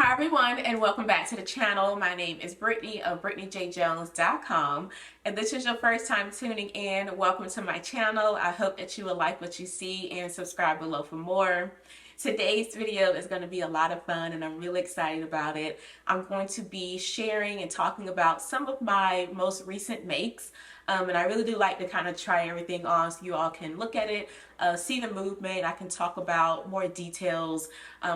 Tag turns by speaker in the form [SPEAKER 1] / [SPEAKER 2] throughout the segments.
[SPEAKER 1] Hi everyone, and welcome back to the channel. My name is Brittany of BrittanyJJones.com. If this is your first time tuning in, welcome to my channel. I hope that you will like what you see and subscribe below for more. Today's video is going to be a lot of fun and I'm really excited about it. I'm going to be sharing and talking about some of my most recent makes. And I really do like to kind of try everything on so you all can look at it, see the movement. I can talk about more details.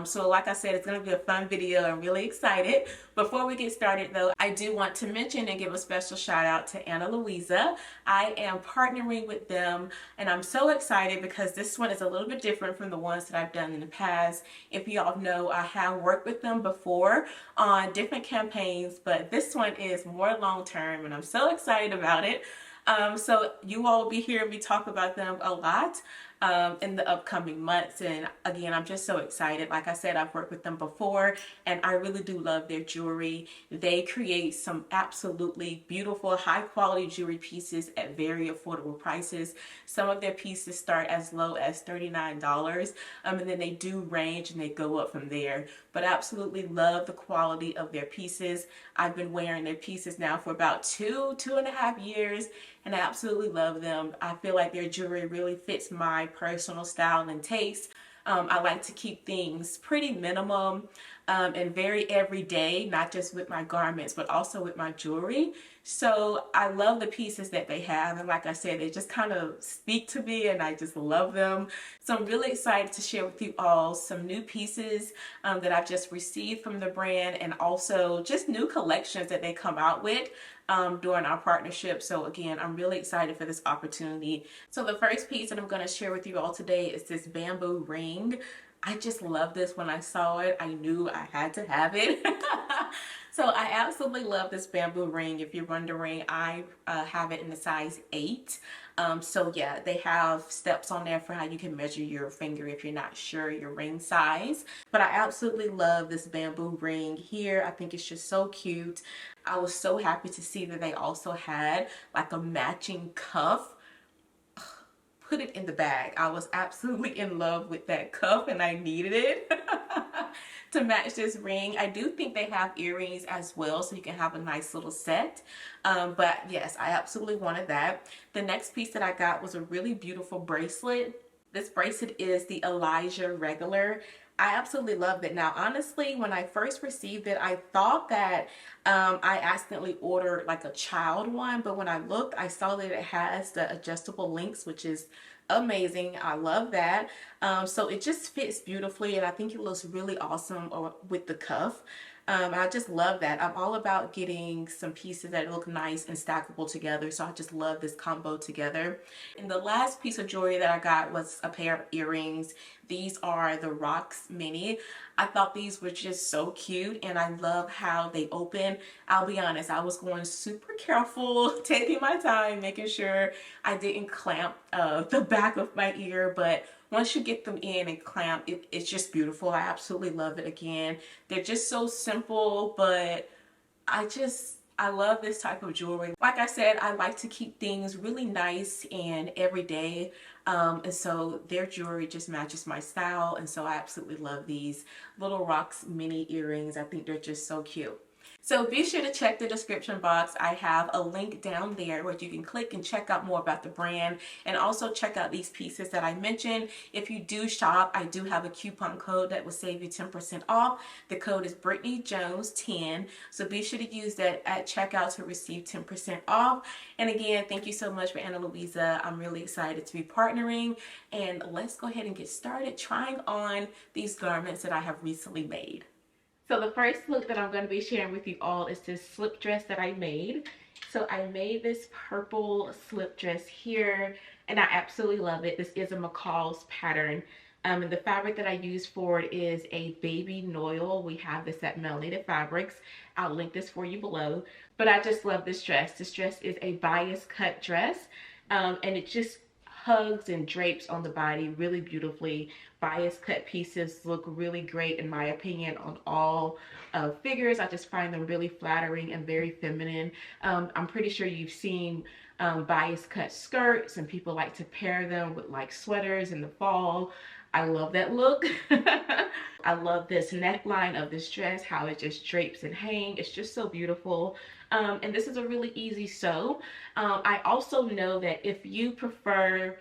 [SPEAKER 1] So like I said, it's going to be a fun video. I'm really excited. Before we get started though, I do want to mention and give a special shout out to Ana Luisa. I am partnering with them and I'm so excited because this one is a little bit different from the ones that I've done in the past. If you all know, I have worked with them before on different campaigns, but this one is more long term and I'm so excited about it. So you all will be hearing me talk about them a lot in the upcoming months, and again I'm just so excited. Like I said, I've worked with them before and I really do love their jewelry. They create some absolutely beautiful high quality jewelry pieces at very affordable prices. Some of their pieces start as low as $39 and then they do range and they go up from there, but absolutely love the quality of their pieces. I've been wearing their pieces now for about two and a half years and I absolutely love them. I feel like their jewelry really fits my personal style and taste. I like to keep things pretty minimum and very everyday, not just with my garments, but also with my jewelry. So I love the pieces that they have. And like I said, they just kind of speak to me and I just love them. So I'm really excited to share with you all some new pieces that I've just received from the brand and also just new collections that they come out with during our partnership. So again, I'm really excited for this opportunity. So the first piece that I'm going to share with you all today is this bamboo ring. I just love this. When I saw it, I knew I had to have it. So I absolutely love this bamboo ring. If you're wondering, I have it in the size 8. So yeah, they have steps on there for how you can measure your finger if you're not sure your ring size. But I absolutely love this bamboo ring here. I think it's just so cute. I was so happy to see that they also had like a matching cuff. Put it in the bag. I was absolutely in love with that cuff and I needed it to match this ring. I do think they have earrings as well, so you can have a nice little set. But yes, I absolutely wanted that. The next piece that I got was a really beautiful bracelet. This bracelet is the Elijah regular. I absolutely loved it. Now, honestly, when I first received it, I thought that I accidentally ordered like a child one, but when I looked, I saw that it has the adjustable links, which is amazing. I love that. So it just fits beautifully and I think it looks really awesome with the cuff. I just love that. I'm all about getting some pieces that look nice and stackable together. So I just love this combo together. And the last piece of jewelry that I got was a pair of earrings. These are the Rocks Mini. I thought these were just so cute and I love how they open. I'll be honest, I was going super careful, taking my time, making sure I didn't clamp the back of my ear, but once you get them in and clamp, it's just beautiful. I absolutely love it. Again, they're just so simple, but I love this type of jewelry. Like I said, I like to keep things really nice and everyday. And so their jewelry just matches my style. And so I absolutely love these little Rocks Mini earrings. I think they're just so cute. So be sure to check the description box. I have a link down there where you can click and check out more about the brand and also check out these pieces that I mentioned. If you do shop, I do have a coupon code that will save you 10% off. The code is BrittanyJones10. So be sure to use that at checkout to receive 10% off. And again, thank you so much for Ana Luisa. I'm really excited to be partnering and let's go ahead and get started trying on these garments that I have recently made. So the first look that I'm going to be sharing with you all is this slip dress that I made. So I made this purple slip dress here and I absolutely love it. This is a McCall's pattern. And the fabric that I used for it is a baby noil. We have this at Melanated Fabrics. I'll link this for you below. But I just love this dress. This dress is a bias cut dress and it just hugs and drapes on the body really beautifully. Bias cut pieces look really great in my opinion on all figures. I just find them really flattering and very feminine. I'm pretty sure you've seen bias cut skirts, and people like to pair them with like sweaters in the fall. I love that look. I love this neckline of this dress, how it just drapes and hangs. It's just so beautiful. And this is a really easy sew. I also know that if you prefer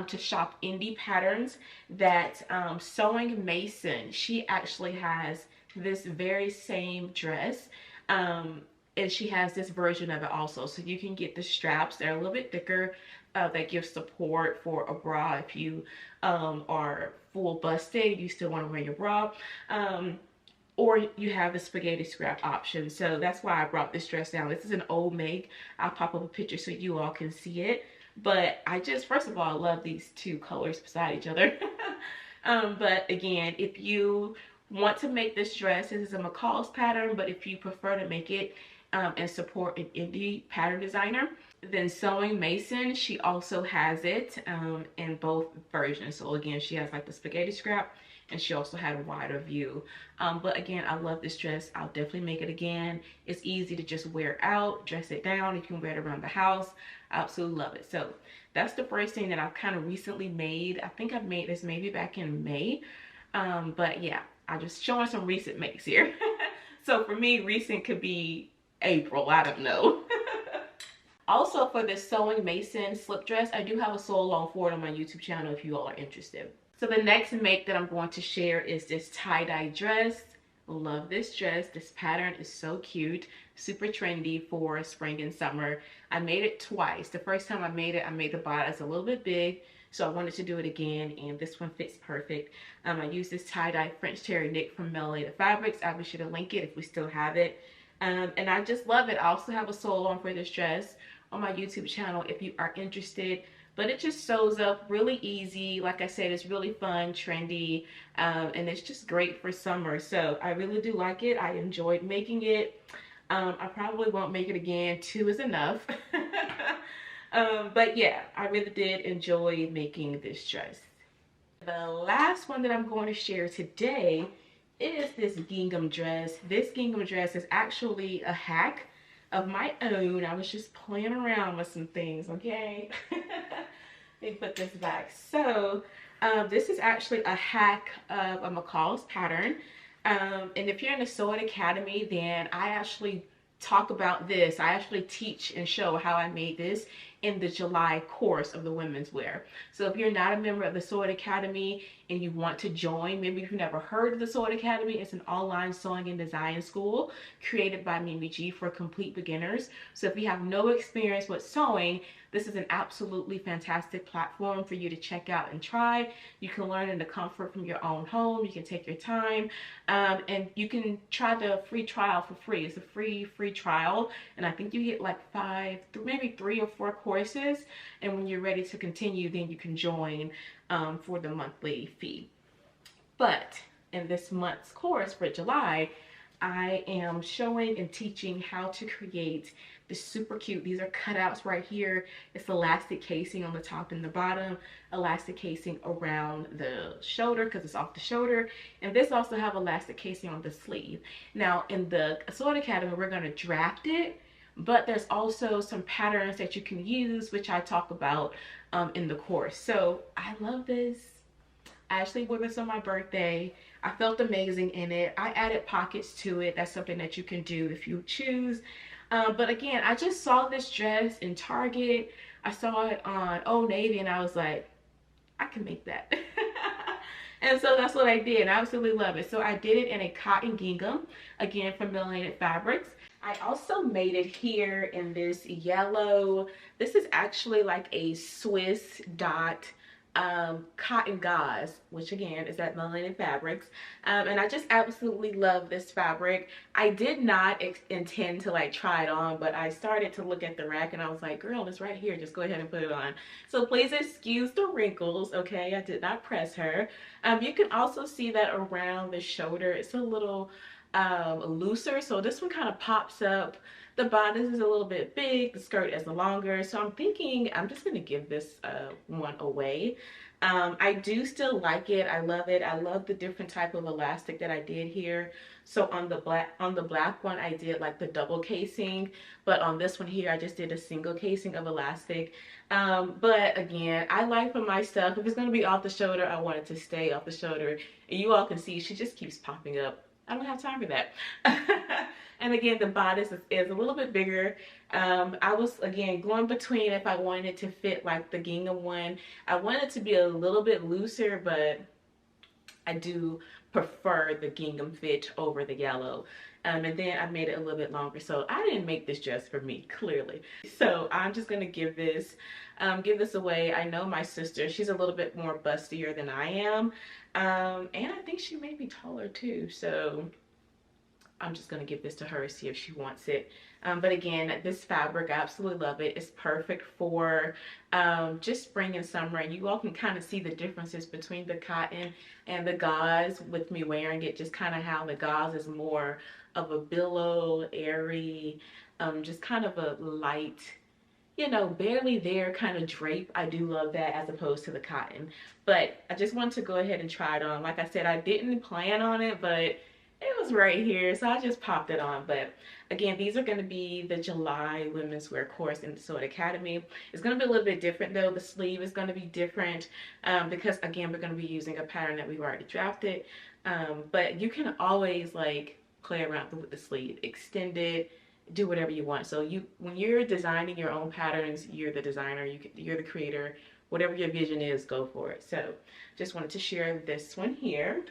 [SPEAKER 1] to shop indie patterns, that Sewing Mason, she actually has this very same dress. And she has this version of it also. So you can get the straps. They're a little bit thicker. That gives support for a bra if you are full busted, you still want to wear your bra. Or you have the spaghetti strap option. So that's why I brought this dress down. This is an old make. I'll pop up a picture so you all can see it. But I just, first of all, I love these two colors beside each other. But again, if you want to make this dress, this is a McCall's pattern, but if you prefer to make it and support an indie pattern designer, then Sewing Mason, she also has it in both versions. So again, she has like the spaghetti scrap, and she also had a wider view. But again, I love this dress. I'll definitely make it again. It's easy to just wear out, dress it down. You can wear it around the house. I absolutely love it. So that's the first thing that I've kind of recently made. I think I've made this maybe back in May. But yeah, I'm just showing some recent makes here. So for me, recent could be April, I don't know. Also, for this Sewing Mason slip dress, I do have a sew along for it on my YouTube channel if you all are interested. So the next make that I'm going to share is this tie-dye dress. Love this dress. This pattern is so cute, super trendy for spring and summer. I made it twice. The first time I made it, I made the bodice a little bit big, so I wanted to do it again, and this one fits perfect. I used this tie-dye French terry knit from Melanated Fabrics. I'll be sure to link it if we still have it. And I just love it. I also have a sew along for this dress on my YouTube channel if you are interested. But it just sews up really easy. Like I said, it's really fun, trendy, and it's just great for summer. So I really do like it. I enjoyed making it. I probably won't make it again. 2 is enough. But yeah, I really did enjoy making this dress. The last one that I'm going to share today is this gingham dress. This gingham dress is actually a hack of my own. I was just playing around with some things, okay? Let me put this back. So this is actually a hack of a McCall's pattern. And if you're in the Sewing Academy, then I actually talk about this. I actually teach and show how I made this in the July course of the women's wear. So if you're not a member of the Sewing Academy and you want to join, maybe you've never heard of the Sewing Academy, it's an online sewing and design school created by Mimi G for complete beginners. So if you have no experience with sewing, this is an absolutely fantastic platform for you to check out and try. You can learn in the comfort from your own home. You can take your time, and you can try the free trial for free. It's a free trial, and I think you get like 5, maybe 3 or 4 courses. And when you're ready to continue, then you can join for the monthly fee. But in this month's course for July, I am showing and teaching how to create this super cute, these are cutouts right here. It's elastic casing on the top and the bottom, elastic casing around the shoulder because it's off the shoulder, and this also have elastic casing on the sleeve. Now in the Sewing Academy, we're going to draft it, but there's also some patterns that you can use, which I talk about in the course. So I love this. I actually wore this on my birthday. I felt amazing in it. I added pockets to it. That's something that you can do if you choose. But again, I just saw this dress in Target. I saw it on Old Navy and I was like, I can make that. And so that's what I did. I absolutely love it. So I did it in a cotton gingham, again from Melanated Fabrics. I also made it here in this yellow. This is actually like a Swiss dot cotton gauze, which again is at Melanated Fabrics, and I just absolutely love this fabric. I did not intend to like try it on, but I started to look at the rack and I was like, girl, it's right here, just go ahead and put it on. So please excuse the wrinkles, okay? I did not press her. You can also see that around the shoulder it's a little looser, so this one kind of pops up. The bodice is a little bit big, the skirt is longer, so I'm thinking I'm just going to give this one away. I do still like it. I love it. I love the different type of elastic that I did here. So on the black one, I did like the double casing, but on this one here, I just did a single casing of elastic. But again, I like for my stuff, if it's going to be off the shoulder, I want it to stay off the shoulder. And you all can see she just keeps popping up. I don't have time for that. And again, the bodice is a little bit bigger. I was, again, going between if I wanted it to fit like the gingham one. I want it to be a little bit looser, but I do prefer the gingham fit over the yellow. And then I made it a little bit longer. So I didn't make this just for me, clearly. So I'm just going to give this away. I know my sister, she's a little bit more bustier than I am. And I think she may be taller too. So I'm just going to give this to her, see if she wants it. But again, this fabric, I absolutely love it. It's perfect for just spring and summer. And you all can kind of see the differences between the cotton and the gauze with me wearing it. Just kind of how the gauze is more of a billow, airy, just kind of a light, you know, barely there kind of drape. I do love that as opposed to the cotton. But I just wanted to go ahead and try it on. Like I said, I didn't plan on it, but it was right here, so I just popped it on. But again, these are going to be the July women's wear course in the Sew It Academy. It's going to be a little bit different though. The sleeve is going to be different because again, we're going to be using a pattern that we've already drafted. But you can always like play around with the sleeve, extend it, do whatever you want. So when you're designing your own patterns, you're the designer, you're the creator. Whatever your vision is, go for it. So just wanted to share this one here.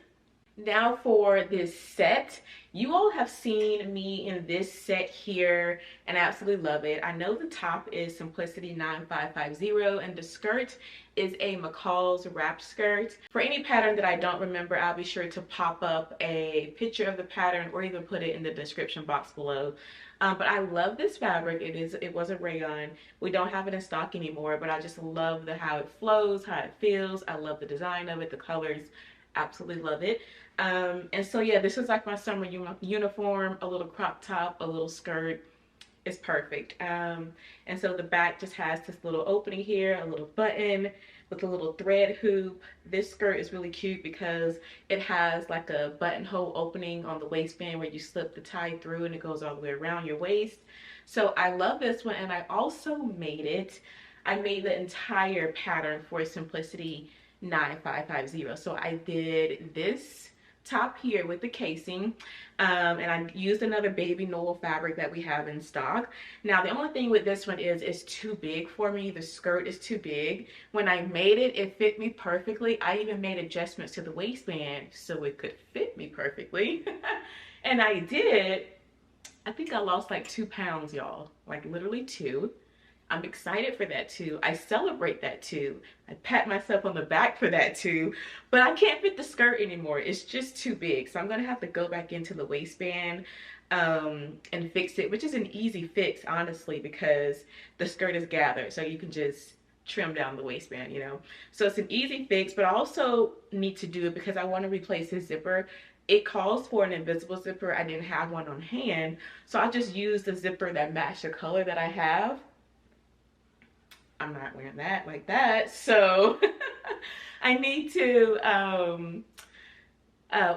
[SPEAKER 1] Now for this set, you all have seen me in this set here and I absolutely love it. I know the top is Simplicity 9550 and the skirt is a McCall's wrap skirt. For any pattern that I don't remember, I'll be sure to pop up a picture of the pattern or even put it in the description box below. But I love this fabric. It was a rayon. We don't have it in stock anymore, but I just love how it flows, how it feels. I love the design of it, the colors. Absolutely love it. And so yeah, this is like my summer uniform, a little crop top, a little skirt. It's perfect. And so the back just has this little opening here, a little button with a little thread hoop. This skirt is really cute because it has like a buttonhole opening on the waistband where you slip the tie through and it goes all the way around your waist. So I love this one, and I also I made the entire pattern for Simplicity 9550. So I did this top here with the casing, and I used another baby Noel fabric that we have in stock. Now the only thing with this one is it's too big for me. The skirt is too big. When I made it, it fit me perfectly. I even made adjustments to the waistband so it could fit me perfectly. And I did. I think I lost like 2 pounds, y'all, like literally 2. I'm excited for that too. I celebrate that too. I pat myself on the back for that too. But I can't fit the skirt anymore. It's just too big. So I'm going to have to go back into the waistband and fix it, which is an easy fix, honestly, because the skirt is gathered. So you can just trim down the waistband, you know. So it's an easy fix, but I also need to do it because I want to replace this zipper. It calls for an invisible zipper. I didn't have one on hand. So I just used the zipper that matched the color that I have. I'm not wearing that like that, so I need to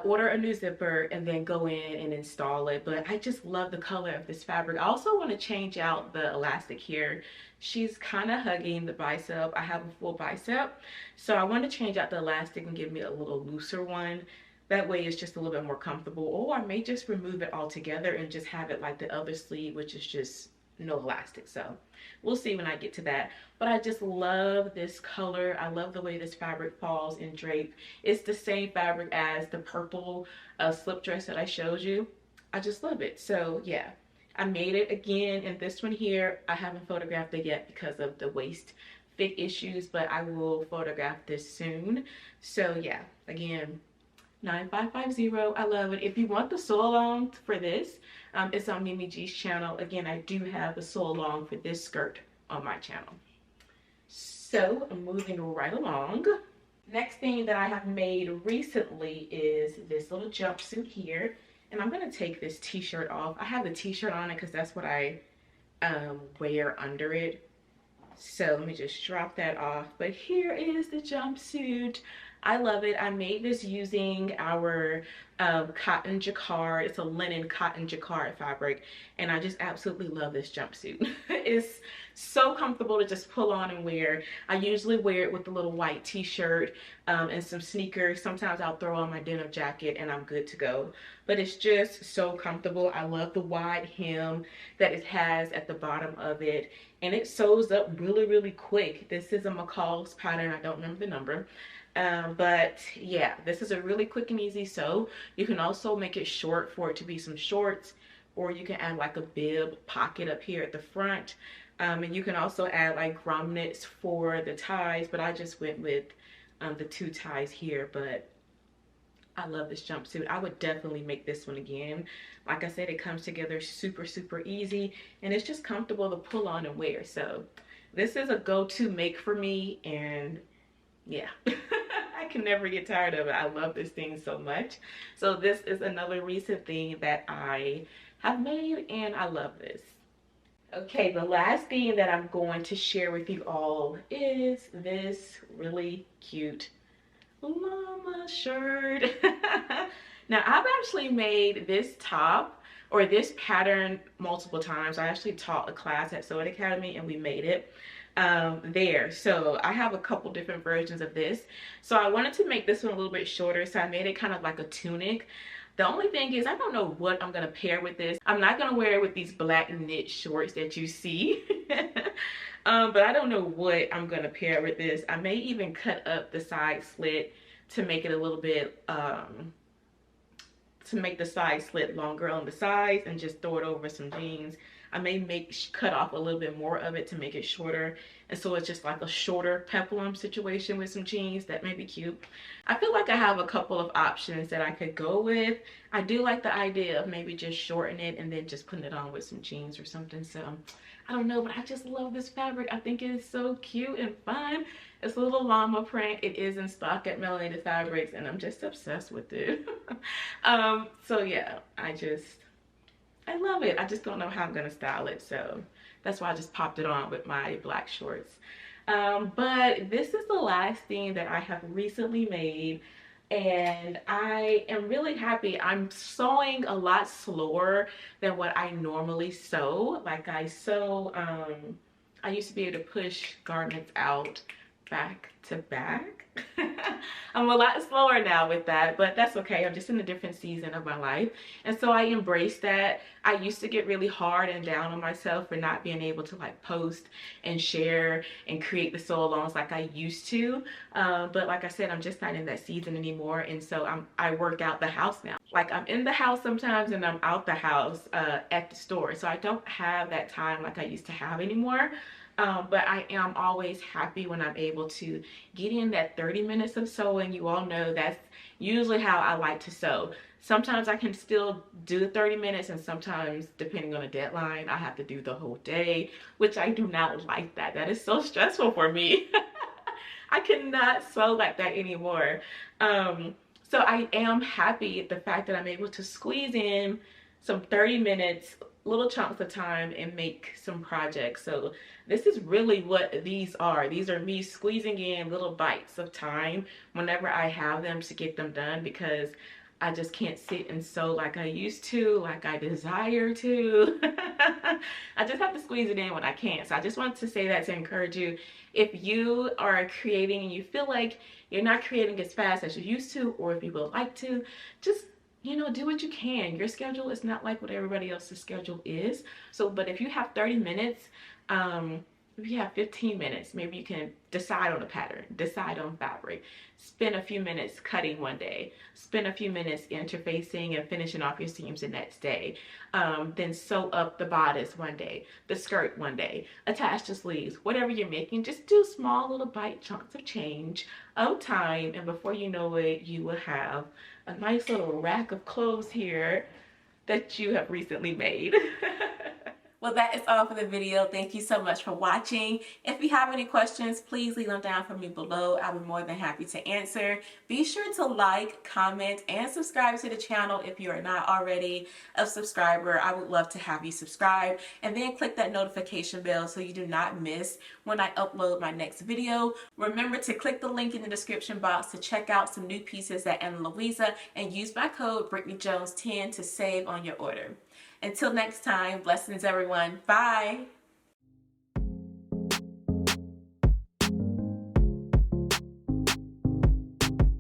[SPEAKER 1] order a new zipper and then go in and install it. But I just love the color of this fabric. I also want to change out the elastic here. She's kind of hugging the bicep. I have a full bicep, so I want to change out the elastic and give me a little looser one. That way it's just a little bit more comfortable. Or I may just remove it altogether and just have it like the other sleeve, which is just no elastic. So we'll see when I get to that. But I just love this color. I love the way this fabric falls in drape. It's the same fabric as the purple slip dress that I showed you. I just love it. So yeah, I made it again in this one here. I haven't photographed it yet because of the waist fit issues, but I will photograph this soon. So yeah, again, 9550. I love it. If you want the sew along for this, it's on Mimi G's channel. Again, I do have the sew along for this skirt on my channel. So I'm moving right along. Next thing that I have made recently is this little jumpsuit here. And I'm going to take this t-shirt off. I have the t-shirt on it because that's what I wear under it. So let me just drop that off. But here is the jumpsuit. I love it. I made this using our cotton jacquard. It's a linen cotton jacquard fabric, and I just absolutely love this jumpsuit. It's so comfortable to just pull on and wear. I usually wear it with a little white t-shirt and some sneakers. Sometimes I'll throw on my denim jacket and I'm good to go. But it's just so comfortable. I love the wide hem that it has at the bottom of it, and it sews up really, really quick. This is a McCall's pattern. I don't remember the number. But yeah, this is a really quick and easy sew. You can also make it short for it to be some shorts, or you can add like a bib pocket up here at the front. And you can also add like grommets for the ties, but I just went with the 2 ties here. But I love this jumpsuit. I would definitely make this one again. Like I said, it comes together super, super easy, and it's just comfortable to pull on and wear. So this is a go-to make for me, and yeah. I can never get tired of it. I love this thing so much. So this is another recent thing that I have made, and I love this. Okay, the last thing that I'm going to share with you all is this really cute llama shirt. Now, I've actually made this top or this pattern multiple times. I actually taught a class at Sew It Academy, and we made it there. So I have a couple different versions of this. So I wanted to make this one a little bit shorter, so I made it kind of like a tunic. The only thing is, I don't know what I'm gonna pair with this. I'm not gonna wear it with these black knit shorts that you see. But I don't know what I'm gonna pair with this. I may even cut up the side slit to make it a little bit to make the side slit longer on the sides and just throw it over some jeans. I may cut off a little bit more of it to make it shorter, and so it's just like a shorter peplum situation with some jeans. That may be cute. I feel like I have a couple of options that I could go with. I do like the idea of maybe just shortening it and then just putting it on with some jeans or something. So I don't know, but I just love this fabric. I think it is so cute and fun. It's a little llama print. It is in stock at Melanated Fabrics, and I'm just obsessed with it. So yeah, I love it. I just don't know how I'm gonna style it, so that's why I just popped it on with my black shorts. But this is the last thing that I have recently made, and I am really happy. I'm sewing a lot slower than what I normally sew. Like I used to be able to push garments out back to back. I'm a lot slower now with that, but that's okay. I'm just in a different season of my life, and so I embrace that. I used to get really hard and down on myself for not being able to like post and share and create the sew alongs like I used to, but like I said, I'm just not in that season anymore, and so I work out the house now. Like I'm in the house sometimes and I'm out the house at the store, so I don't have that time like I used to have anymore. But I am always happy when I'm able to get in that 30 minutes of sewing. You all know that's usually how I like to sew. Sometimes I can still do the 30 minutes, and sometimes, depending on the deadline, I have to do the whole day, which I do not like that. That is so stressful for me. I cannot sew like that anymore. So I am happy at the fact that I'm able to squeeze in some 30 minutes, little chunks of time, and make some projects. So this is really what these are. These are me squeezing in little bites of time whenever I have them to get them done, because I just can't sit and sew like I used to, like I desire to. I just have to squeeze it in when I can. So I just wanted to say that to encourage you. If you are creating and you feel like you're not creating as fast as you used to, or if you would like to, just do what you can. Your schedule is not like what everybody else's schedule is. So, but if you have 30 minutes, if you have 15 minutes, maybe you can decide on a pattern, decide on fabric, spend a few minutes cutting one day, spend a few minutes interfacing and finishing off your seams the next day, then sew up the bodice one day, the skirt one day, attach the sleeves, whatever you're making. Just do small little bite chunks of change of time, and before you know it, you will have a nice little rack of clothes here that you have recently made. Well, that is all for the video. Thank you so much for watching. If you have any questions, please leave them down for me below. I'll be more than happy to answer. Be sure to like, comment, and subscribe to the channel if you are not already a subscriber. I would love to have you subscribe, and then click that notification bell so you do not miss when I upload my next video. Remember to click the link in the description box to check out some new pieces at Ana Luisa and use my code BrittanyJones10 to save on your order. Until next time, blessings everyone. Bye.